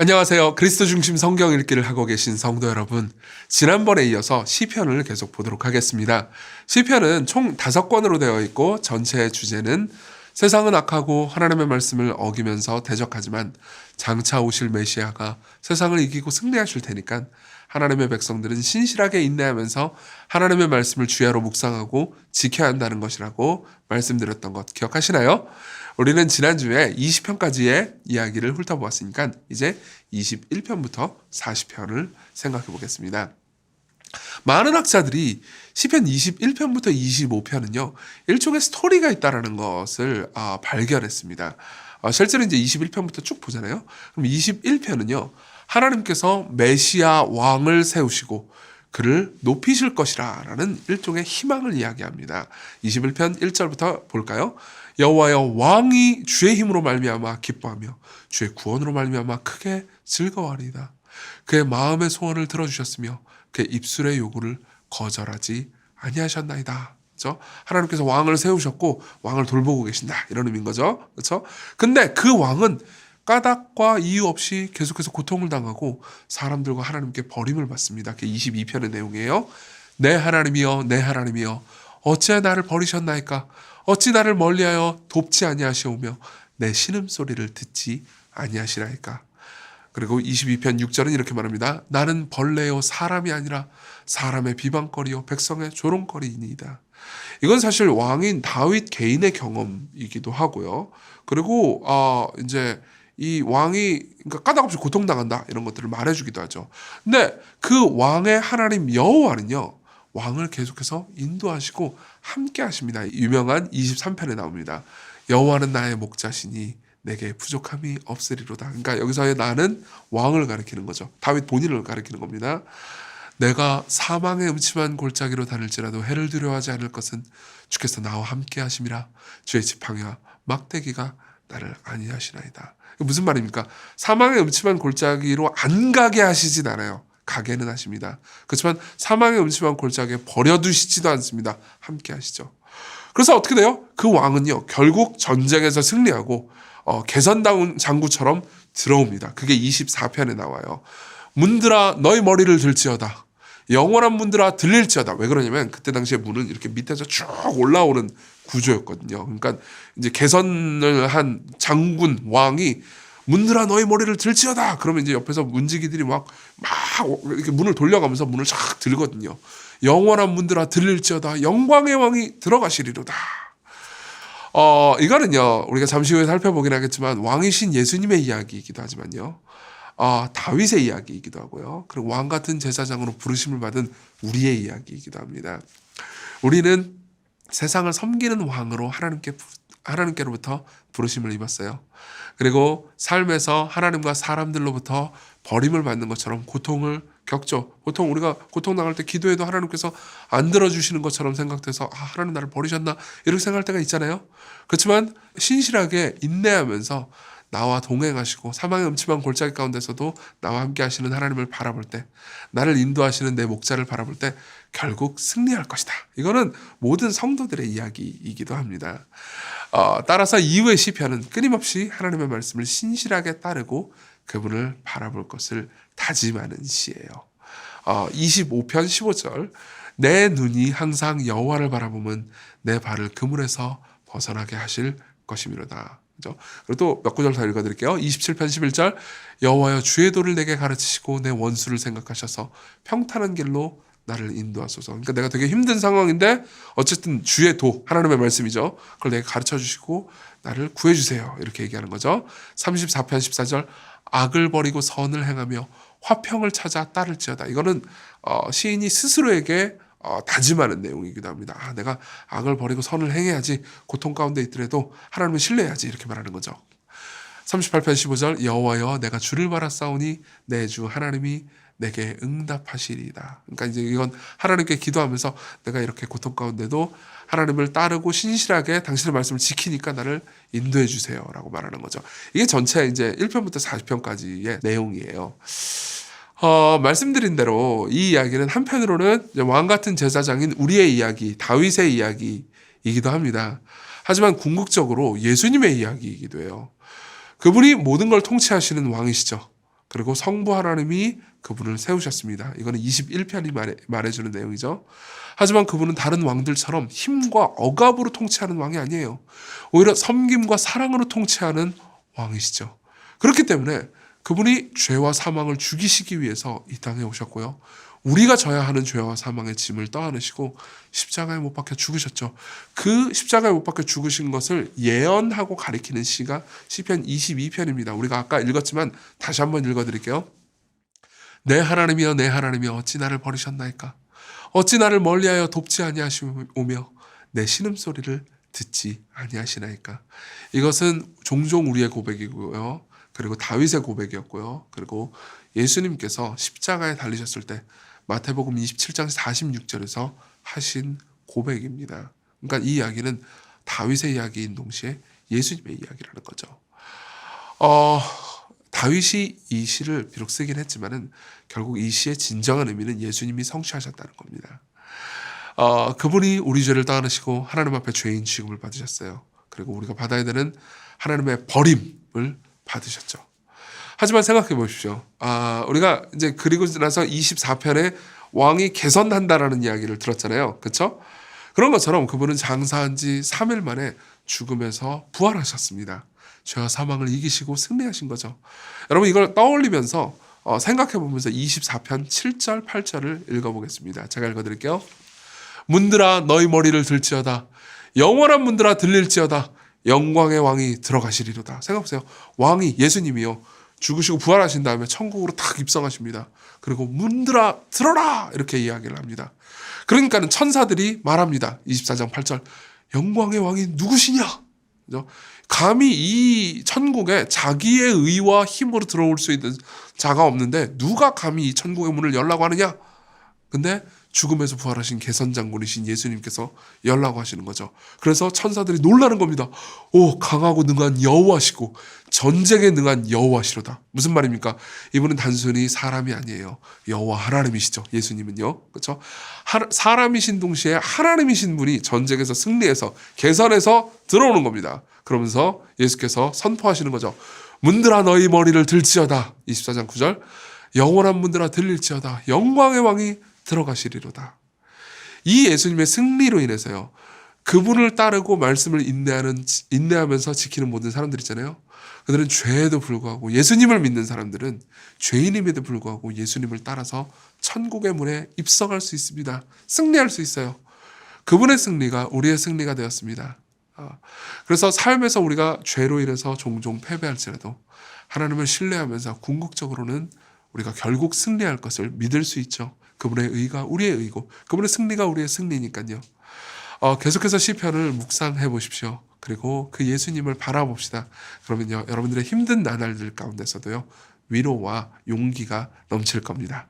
안녕하세요. 그리스도 중심 성경 읽기를 하고 계신 성도 여러분. 지난번에 이어서 시편을 계속 보도록 하겠습니다. 시편은 총 5권으로 되어 있고 전체의 주제는 세상은 악하고 하나님의 말씀을 어기면서 대적하지만 장차 오실 메시아가 세상을 이기고 승리하실 테니까 하나님의 백성들은 신실하게 인내하면서 하나님의 말씀을 주야로 묵상하고 지켜야 한다는 것이라고 말씀드렸던 것 기억하시나요? 우리는 지난주에 20편까지의 이야기를 훑어보았으니까 이제 21편부터 40편을 생각해 보겠습니다. 많은 학자들이 시편 21편부터 25편은요. 일종의 스토리가 있다는 것을 발견했습니다. 실제로 이제 21편부터 쭉 보잖아요. 그럼 21편은요. 하나님께서 메시아 왕을 세우시고 그를 높이실 것이라 라는 일종의 희망을 이야기합니다. 21편 1절부터 볼까요? 여호와여 왕이 주의 힘으로 말미암아 기뻐하며 주의 구원으로 말미암아 크게 즐거워하리이다. 그의 마음의 소원을 들어주셨으며 그의 입술의 요구를 거절하지 아니하셨나이다. 그렇죠? 하나님께서 왕을 세우셨고 왕을 돌보고 계신다. 이런 의미인 거죠. 그렇죠? 근데 그 왕은 까닭과 이유 없이 계속해서 고통을 당하고 사람들과 하나님께 버림을 받습니다. 그게 22편의 내용이에요. 내 하나님이여 내 하나님이여 어찌 나를 버리셨나이까? 어찌 나를 멀리하여 돕지 아니하시오며 내 신음소리를 듣지 아니하시나이까? 그리고 22편 6절은 이렇게 말합니다. 나는 벌레요 사람이 아니라 사람의 비방거리요 백성의 조롱거리이니이다. 이건 사실 왕인 다윗 개인의 경험이기도 하고요. 그리고 이제 이 왕이 그러니까 까닭 없이 고통당한다 이런 것들을 말해주기도 하죠. 근데 그 왕의 하나님 여호와는요. 왕을 계속해서 인도하시고 함께 하십니다. 유명한 23편에 나옵니다. 여호와는 나의 목자시니 내게 부족함이 없으리로다. 그러니까 여기서의 나는 왕을 가리키는 거죠. 다윗 본인을 가리키는 겁니다. 내가 사망의 음침한 골짜기로 다닐지라도 해를 두려워하지 않을 것은 주께서 나와 함께 하심이라. 주의 지팡이와 막대기가 나를 안위하시나이다. 무슨 말입니까? 사망의 음침한 골짜기로 안 가게 하시진 않아요. 가게는 하십니다. 그렇지만 사망의 음침한 골짜기에 버려두시지도 않습니다. 함께 하시죠. 그래서 어떻게 돼요? 그 왕은요. 결국 전쟁에서 승리하고 개선다운 장구처럼 들어옵니다. 그게 24편에 나와요. 문들아 너희 머리를 들지어다. 영원한 문들아 들릴지어다. 왜 그러냐면 그때 당시에 문은 이렇게 밑에서 쭉 올라오는 구조였거든요. 그러니까 이제 개선을 한 장군 왕이 문들아 너희 머리를 들지어다. 그러면 이제 옆에서 문지기들이 막 이렇게 문을 돌려가면서 문을 쫙 들거든요. 영원한 문들아 들릴지어다. 영광의 왕이 들어가시리로다. 이거는요 우리가 잠시 후에 살펴보긴 하겠지만 왕이신 예수님의 이야기이기도 하지만요. 다윗의 이야기이기도 하고요. 그리고 왕 같은 제사장으로 부르심을 받은 우리의 이야기이기도 합니다. 우리는 세상을 섬기는 왕으로 하나님께로부터 부르심을 입었어요. 그리고 삶에서 하나님과 사람들로부터 버림을 받는 것처럼 고통을 겪죠. 보통 우리가 고통당할 때 기도해도 하나님께서 안 들어주시는 것처럼 생각돼서 하나님 나를 버리셨나 이렇게 생각할 때가 있잖아요. 그렇지만 신실하게 인내하면서 나와 동행하시고 사망의 음침한 골짜기 가운데서도 나와 함께 하시는 하나님을 바라볼 때 나를 인도하시는 내 목자를 바라볼 때 결국 승리할 것이다. 이거는 모든 성도들의 이야기이기도 합니다. 따라서 이후의 시편은 끊임없이 하나님의 말씀을 신실하게 따르고 그분을 바라볼 것을 다짐하는 시예요. 25편 15절 내 눈이 항상 여호와를 바라보면 내 발을 그물에서 벗어나게 하실 것이미로다. 그죠? 그리고 또 몇 구절 더 읽어드릴게요. 27편 11절 여호와여 주의 도를 내게 가르치시고 내 원수를 생각하셔서 평탄한 길로 나를 인도하소서. 그러니까 내가 되게 힘든 상황인데 어쨌든 주의 도 하나님의 말씀이죠. 그걸 내게 가르쳐 주시고 나를 구해주세요. 이렇게 얘기하는 거죠. 34편 14절 악을 버리고 선을 행하며 화평을 찾아 따를지어다. 이거는 시인이 스스로에게 다짐하는 내용이기도 합니다. 내가 악을 버리고 선을 행해야지. 고통 가운데 있더라도 하나님을 신뢰해야지. 이렇게 말하는 거죠. 38편 15절 여호와여 내가 주를 바라싸우니 내 주 하나님이 내게 응답하시리이다. 그러니까 이제 이건 하나님께 기도하면서 내가 이렇게 고통 가운데도 하나님을 따르고 신실하게 당신의 말씀을 지키니까 나를 인도해 주세요라고 말하는 거죠. 이게 전체 이제 1편부터 40편까지의 내용이에요. 말씀드린 대로 이 이야기는 한편으로는 왕 같은 제사장인 우리의 이야기, 다윗의 이야기이기도 합니다. 하지만 궁극적으로 예수님의 이야기이기도 해요. 그분이 모든 걸 통치하시는 왕이시죠. 그리고 성부 하나님이 그분을 세우셨습니다. 이거는 21편이 말해주는 내용이죠. 하지만 그분은 다른 왕들처럼 힘과 억압으로 통치하는 왕이 아니에요. 오히려 섬김과 사랑으로 통치하는 왕이시죠. 그렇기 때문에 그분이 죄와 사망을 죽이시기 위해서 이 땅에 오셨고요. 우리가 져야 하는 죄와 사망의 짐을 떠안으시고 십자가에 못 박혀 죽으셨죠. 그 십자가에 못 박혀 죽으신 것을 예언하고 가리키는 시가 시편 22편입니다. 우리가 아까 읽었지만 다시 한번 읽어드릴게요. 내 하나님이여 내 하나님이여 어찌 나를 버리셨나이까. 어찌 나를 멀리하여 돕지 아니하시오며 내 신음소리를 듣지 아니하시나이까. 이것은 종종 우리의 고백이고요. 그리고 다윗의 고백이었고요. 그리고 예수님께서 십자가에 달리셨을 때 마태복음 27장 46절에서 하신 고백입니다. 그러니까 이 이야기는 다윗의 이야기인 동시에 예수님의 이야기라는 거죠. 다윗이 이 시를 비록 쓰긴 했지만은 결국 이 시의 진정한 의미는 예수님이 성취하셨다는 겁니다. 그분이 우리 죄를 떠안으시고 하나님 앞에 죄인 취급을 받으셨어요. 그리고 우리가 받아야 되는 하나님의 버림을 받으셨죠. 하지만 생각해 보십시오. 우리가 이제 그리고 나서 24편에 왕이 개선한다라는 이야기를 들었잖아요. 그렇죠? 그런 것처럼 그분은 장사한 지 3일 만에 죽음에서 부활하셨습니다. 죄와 사망을 이기시고 승리하신 거죠. 여러분 이걸 떠올리면서 생각해 보면서 24편 7절 8절을 읽어보겠습니다. 제가 읽어드릴게요. 문들아 너희 머리를 들지어다. 영원한 문들아 들릴지어다. 영광의 왕이 들어가시리로다. 생각해보세요. 왕이 예수님이요. 죽으시고 부활하신 다음에 천국으로 탁 입성하십니다. 그리고 문들아 들어라 이렇게 이야기를 합니다. 그러니까는 천사들이 말합니다. 24장 8절 영광의 왕이 누구시냐? 그죠? 감히 이 천국에 자기의 의와 힘으로 들어올 수 있는 자가 없는데 누가 감히 이 천국의 문을 열라고 하느냐? 근데 죽음에서 부활하신 개선장군이신 예수님께서 열라고 하시는 거죠. 그래서 천사들이 놀라는 겁니다. 오, 강하고 능한 여호와시고 전쟁에 능한 여호와시로다. 무슨 말입니까? 이분은 단순히 사람이 아니에요. 여호와 하나님이시죠. 예수님은요. 그렇죠? 사람이신 동시에 하나님이신 분이 전쟁에서 승리해서 개선해서 들어오는 겁니다. 그러면서 예수께서 선포하시는 거죠. 문들아 너희 머리를 들지어다. 24장 9절 영원한 문들아 들릴지어다. 영광의 왕이 들어가시리로다. 이 예수님의 승리로 인해서요. 그분을 따르고 말씀을 인내하면서 지키는 모든 사람들 있잖아요. 그들은 죄에도 불구하고 예수님을 믿는 사람들은 죄인임에도 불구하고 예수님을 따라서 천국의 문에 입성할 수 있습니다. 승리할 수 있어요. 그분의 승리가 우리의 승리가 되었습니다. 그래서 삶에서 우리가 죄로 인해서 종종 패배할지라도 하나님을 신뢰하면서 궁극적으로는 우리가 결국 승리할 것을 믿을 수 있죠. 그분의 의가 우리의 의고 그분의 승리가 우리의 승리니까요. 계속해서 시편을 묵상해 보십시오. 그리고 그 예수님을 바라봅시다. 그러면요 여러분들의 힘든 나날들 가운데서도요 위로와 용기가 넘칠 겁니다.